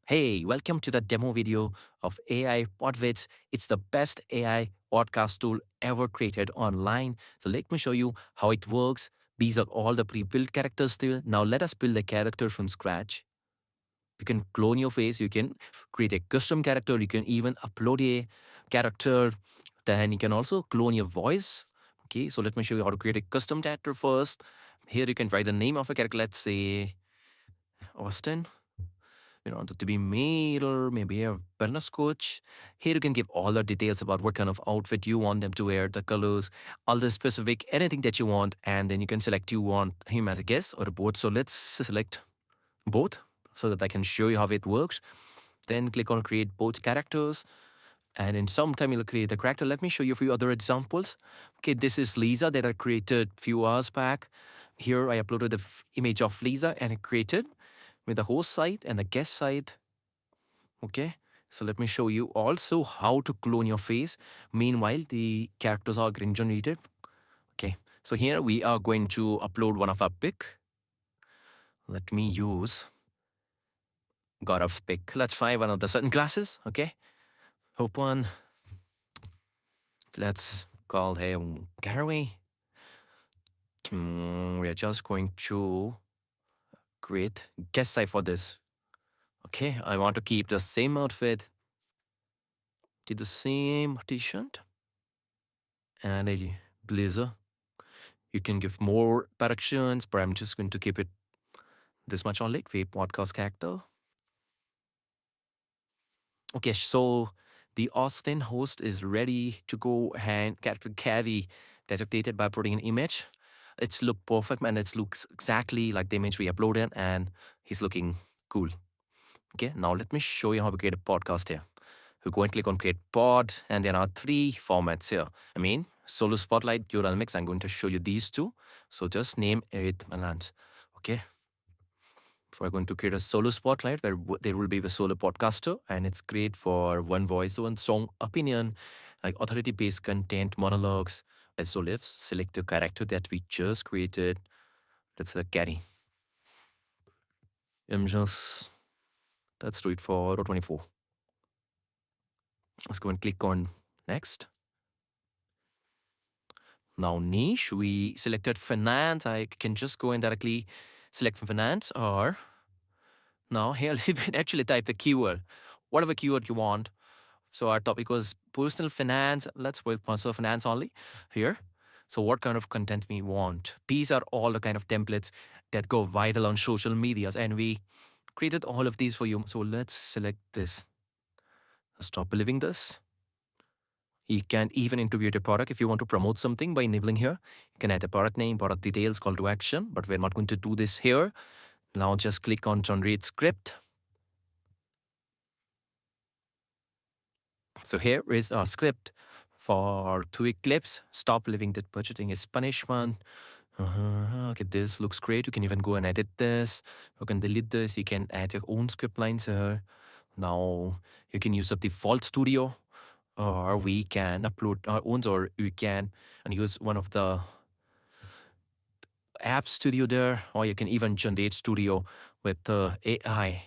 Hey, welcome to the demo video of AI PodVids. It's the best AI podcast tool ever created online. So let me show you how it works. These are all the pre-built characters still. Now let us build a character from scratch. You can clone your face. You can create a custom character. You can even upload a character. Then you can also clone your voice. Okay, so let me show you how to create a custom character first. Here you can write the name of a character. Let's say Austin. You want it to be male or maybe a wellness coach. Here you can give all the details about what kind of outfit you want them to wear, the colors, all the specific, anything that you want. And then you can select you want him as a guest or a both. So let's select both so that I can show you how it works. Then click on create both characters. And in some time you'll create a character. Let me show you a few other examples. Okay, this is Lisa that I created a few hours back. Here I uploaded the image of Lisa and I created with the host site and the guest site. Okay, so let me show you also how to clone your face. Meanwhile, the characters are getting generated. Okay, so here we are going to upload one of our pic. Let me use God of pic. Let's try one of the sunglasses. Okay, open. Let's call him Gary. We are just going to create guest site for this. Okay, I want to keep the same outfit, the same t-shirt, and a blazer. You can give more directions, but I'm just going to keep it this much only. Create podcast character. Okay, so the Austin host is ready to go and character carry that's updated by putting an image. It's look perfect and it looks exactly like the image we uploaded and he's looking cool. Okay, now let me show you how we create a podcast here. We go and click on create pod and there are three formats here. Solo spotlight, dual mix. I'm going to show you these two. So just name it Malance. Okay. So we're going to create a solo spotlight where there will be a solo podcaster and it's great for one voice, one song, opinion, like authority-based content, monologues. So let's select the character that we just created. Let's select Gary. Let's do it for 24. Let's go and click on next. Now niche, we selected finance. I can just go and directly select finance or now here you can actually type the keyword, whatever keyword you want. So our topic was personal finance. Let's put personal finance only here. So what kind of content we want? These are all the kind of templates that go viral on social medias and we created all of these for you. So let's select this. Stop believing this. You can even integrate a product if you want to promote something by enabling here. You can add a product name, product details, call to action, but we're not going to do this here. Now just click on generate script. So here is our script for 2-week clips. Stop living that budgeting is punishment. Okay, this looks great. You can even go and edit this. You can delete this. You can add your own script lines here. Now you can use a default studio or we can upload our own or we can and use one of the app studio there, or you can even generate studio with AI.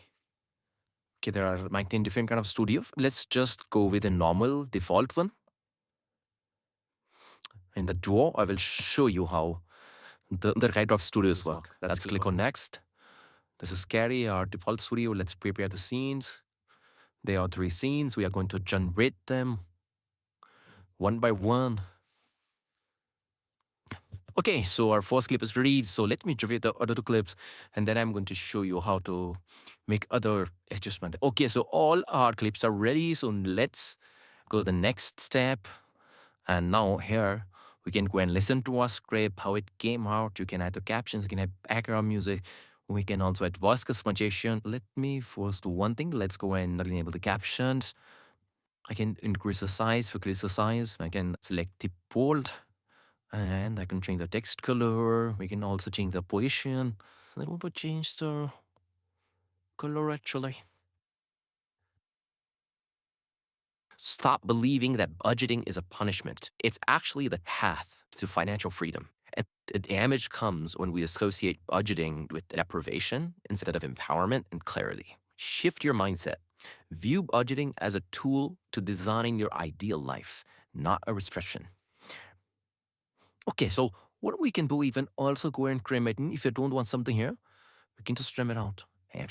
Okay, there are 19 different kind of studio. Let's just go with a normal default one. In the duo, I will show you how the kind of studios work. Let's click on next. This is scary, our default studio. Let's prepare the scenes. There are 3 scenes. We are going to generate them one by one. Okay, so our first clip is ready. So let me generate the other 2 clips and then I'm going to show you how to make other adjustment. Okay, so all our clips are ready. So let's go to the next step. And now here we can go and listen to our script, how it came out. You can add the captions, you can add background music. We can also add voice customization. Let me first do one thing. Let's go and enable the captions. I can increase the size, decrease the size. I can select the bold. And I can change the text color. We can also change the position. Then we will change the color actually. Stop believing that budgeting is a punishment. It's actually the path to financial freedom. And the damage comes when we associate budgeting with deprivation instead of empowerment and clarity. Shift your mindset. View budgeting as a tool to designing your ideal life, not a restriction. Okay, so what we can do, even also go and trim it. And if you don't want something here, we can just trim it out.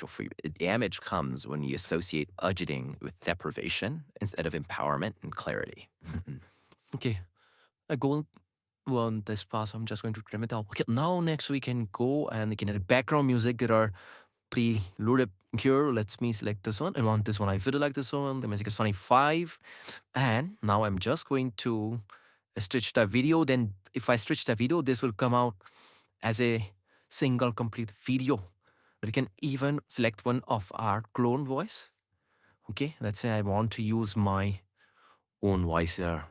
Free. Damage comes when you associate budgeting with deprivation instead of empowerment and clarity. Okay, I go on this pass. I'm just going to trim it out. Okay, now next we can go and we can add background music. There are pre-loaded here. Let me select this one. I want this one. I really like this one. The music is 25. And now I'm just going to stitch the video. Then if I stitch the video, this will come out as a single complete video. But you can even select one of our clone voice. Okay, let's say I want to use my own voice here.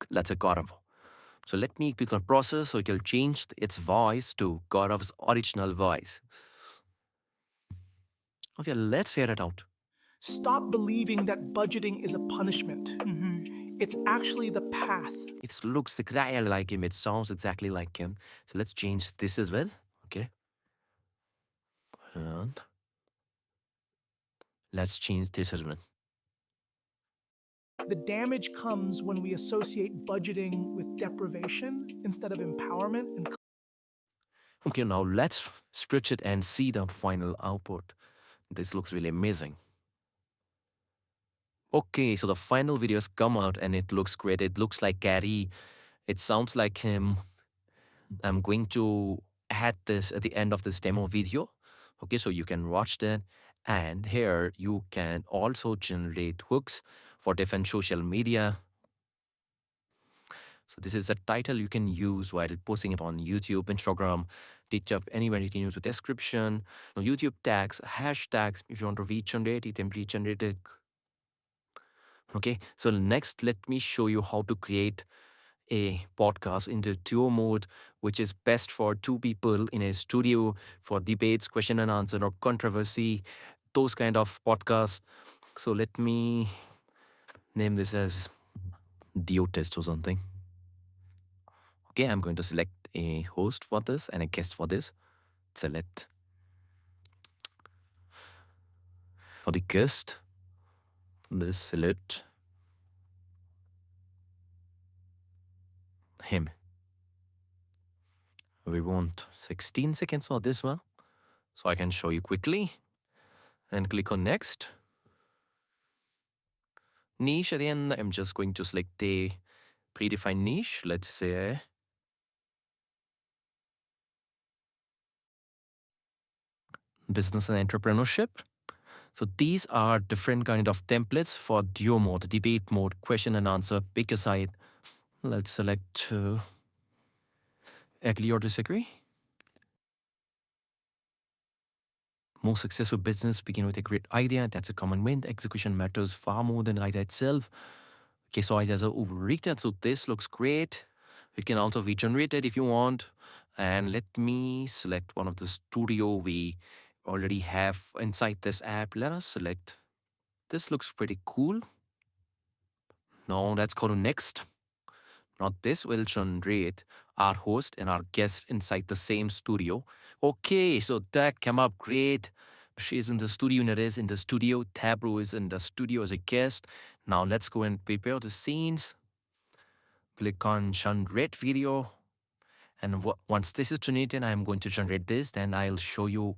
Let's say God of. So let me click on process so it will change its voice to Gaurav's original voice. Okay, let's hear it out. Stop believing that budgeting is a punishment. It's actually the path. It looks exactly like him. It sounds exactly like him. So let's change this as well. Okay. And let's change this as well. The damage comes when we associate budgeting with deprivation instead of empowerment and Okay, now let's switch it and see the final output. This looks really amazing. Okay, so the final video has come out and it looks great. It looks like Gary. It sounds like him. I'm going to add this at the end of this demo video. Okay, so you can watch that. And here you can also generate hooks for different social media. So this is a title you can use while posting it on YouTube, Instagram, TikTok, anywhere you can use a description. Now, YouTube tags, hashtags, if you want to regenerate it, template generate it. Okay, so next, let me show you how to create a podcast into duo mode, which is best for two people in a studio for debates, question and answer, or controversy, those kind of podcasts. So let me name this as Dio test or something. Okay, I'm going to select a host for this and a guest for this. Select for the guest. This select him. We want 16 seconds for this one. So I can show you quickly and click on next. Niche at the end, I'm just going to select the predefined niche. Let's say business and entrepreneurship. So these are different kind of templates for duo mode, debate mode, question and answer, pick a side. Let's select agree or disagree. Most successful business begin with a great idea. That's a common win. Execution matters far more than the idea itself. Okay, so ideas are overrated. So this looks great. You can also regenerate it if you want. And let me select one of the studio we already have inside this app. Let us select. This looks pretty cool. Now let's go to next. Now this will generate our host and our guest inside the same studio. Okay, so that came up great. She's in the studio, Nere is in the studio, Tabro is in the studio as a guest. Now let's go and prepare the scenes. Click on generate video. And once this is generated, I'm going to generate this. Then I'll show you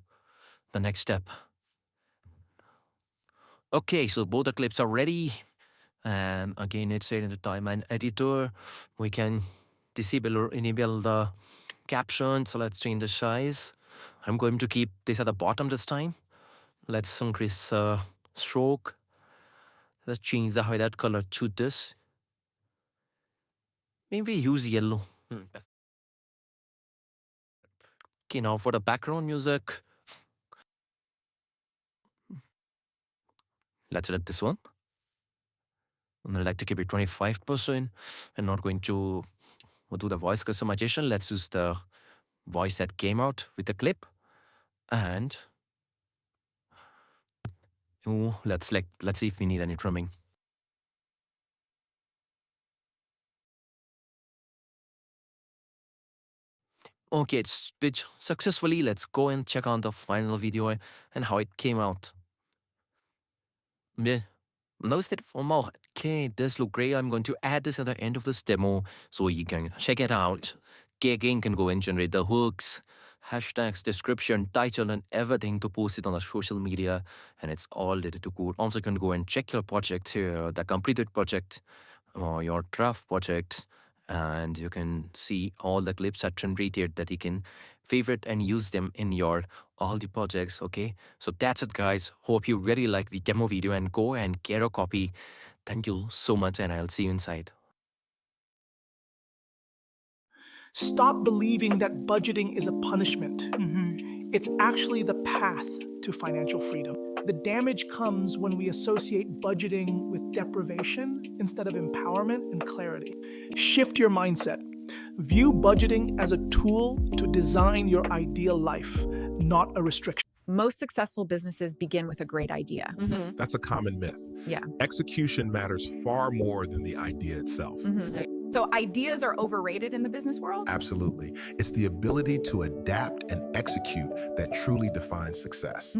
the next step. Okay, so both the clips are ready. And again, it's said in the timeline editor. We can disable or enable the caption. So let's change the size. I'm going to keep this at the bottom this time. Let's increase stroke. Let's change the highlight color to this. Maybe use yellow. Okay, now for the background music, let's select this one. And I'd like to keep it 25%. I'm not going to do the voice customization. Let's use the voice that came out with the clip. And let's see if we need any trimming. Okay, it's stitched successfully. Let's go and check out the final video and how it came out. Yeah. No state formal. Okay, this look great. I'm going to add this at the end of this demo so you can check it out. Okay, again, can go and generate the hooks, hashtags, description, title, and everything to post it on the social media. And it's all related to code. Also, you can go and check your project here, the completed project or your draft project. And you can see all the clips are generated that you can favorite and use them in your all the projects. Okay, so that's it, guys. Hope you really like the demo video and go and get a copy. Thank you so much, and I'll see you inside. Stop believing that budgeting is a punishment. It's actually the path to financial freedom. The damage comes when we associate budgeting with deprivation instead of empowerment and clarity. Shift your mindset. View budgeting as a tool to design your ideal life, not a restriction. Most successful businesses begin with a great idea. That's a common myth. Yeah. Execution matters far more than the idea itself. So ideas are overrated in the business world? Absolutely. It's the ability to adapt and execute that truly defines success.